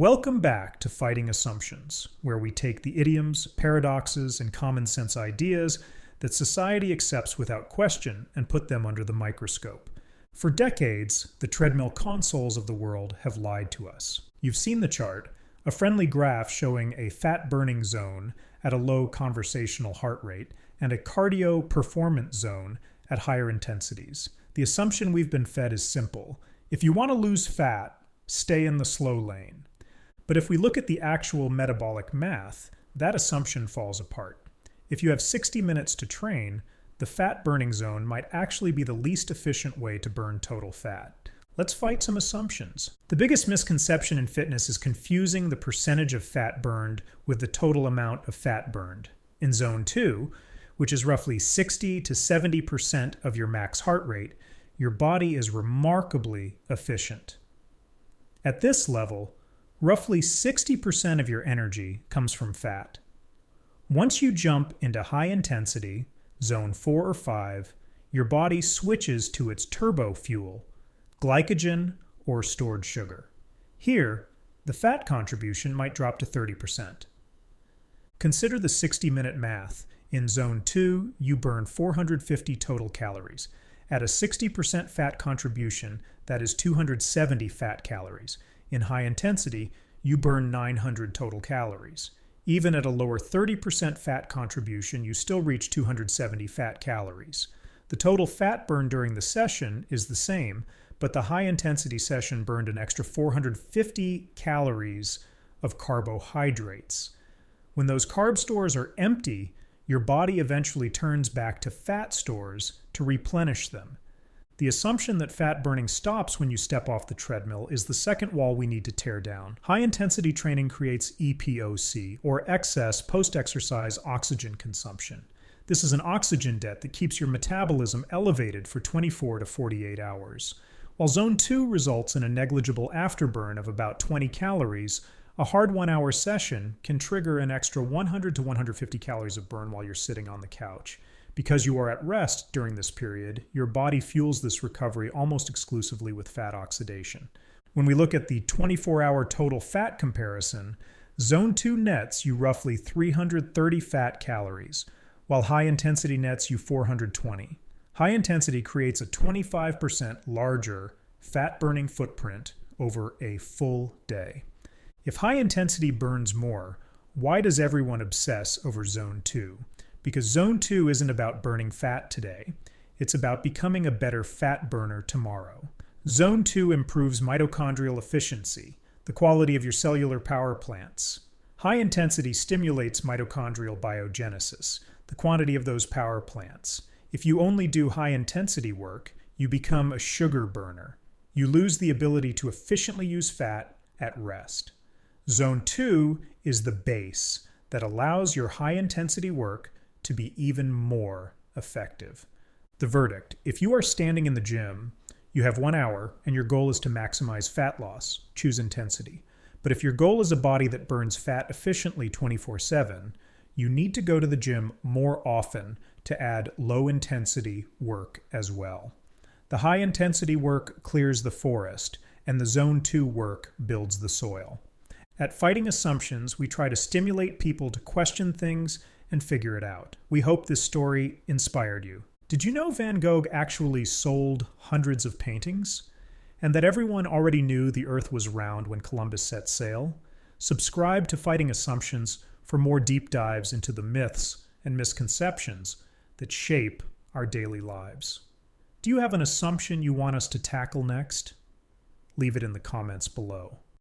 Welcome back to Fighting Assumptions, where we take the idioms, paradoxes, and common sense ideas that society accepts without question and put them under the microscope. For decades, the treadmill consoles of the world have lied to us. You've seen the chart, a friendly graph showing a fat-burning zone at a low conversational heart rate and a cardio performance zone at higher intensities. The assumption we've been fed is simple. If you want to lose fat, stay in the slow lane. But if we look at the actual metabolic math, that assumption falls apart. If you have 60 minutes to train, the fat-burning zone might actually be the least efficient way to burn total fat. Let's fight some assumptions. The biggest misconception in fitness is confusing the percentage of fat burned with the total amount of fat burned. In Zone 2, which is roughly 60 to 70% of your max heart rate, your body is remarkably efficient. At this level, roughly 60% of your energy comes from fat. Once you jump into high intensity, Zone 4 or 5, your body switches to its turbo fuel, glycogen or stored sugar. Here, the fat contribution might drop to 30%. Consider the 60-minute math. In Zone 2, you burn 450 total calories. At a 60% fat contribution, that is 270 fat calories. In high intensity, you burn 900 total calories. Even at a lower 30% fat contribution, you still reach 270 fat calories. The total fat burn during the session is the same, but the high-intensity session burned an extra 450 calories of carbohydrates. When those carb stores are empty, your body eventually turns back to fat stores to replenish them. The assumption that fat burning stops when you step off the treadmill is the second wall we need to tear down. High-intensity training creates EPOC, or excess post-exercise oxygen consumption. This is an oxygen debt that keeps your metabolism elevated for 24 to 48 hours. While Zone 2 results in a negligible afterburn of about 20 calories, a hard 1-hour session can trigger an extra 100 to 150 calories of burn while you're sitting on the couch. Because you are at rest during this period, your body fuels this recovery almost exclusively with fat oxidation. When we look at the 24-hour total fat comparison, Zone 2 nets you roughly 330 fat calories, while high intensity nets you 420. High intensity creates a 25% larger fat-burning footprint over a full day. If high intensity burns more, why does everyone obsess over Zone 2? Because Zone 2 isn't about burning fat today. It's about becoming a better fat burner tomorrow. Zone 2 improves mitochondrial efficiency, the quality of your cellular power plants. High intensity stimulates mitochondrial biogenesis, the quantity of those power plants. If you only do high intensity work, you become a sugar burner. You lose the ability to efficiently use fat at rest. Zone 2 is the base that allows your high intensity work to be even more effective. The verdict: if you are standing in the gym, you have 1 hour and your goal is to maximize fat loss, choose intensity. But if your goal is a body that burns fat efficiently 24/7, you need to go to the gym more often to add low-intensity work as well. The high-intensity work clears the forest, and the Zone 2 work builds the soil. At Fighting Assumptions, we try to stimulate people to question things and figure it out. We hope this story inspired you. Did you know Van Gogh actually sold hundreds of paintings? And that everyone already knew the Earth was round when Columbus set sail? Subscribe to Fighting Assumptions for more deep dives into the myths and misconceptions that shape our daily lives. Do you have an assumption you want us to tackle next? Leave it in the comments below.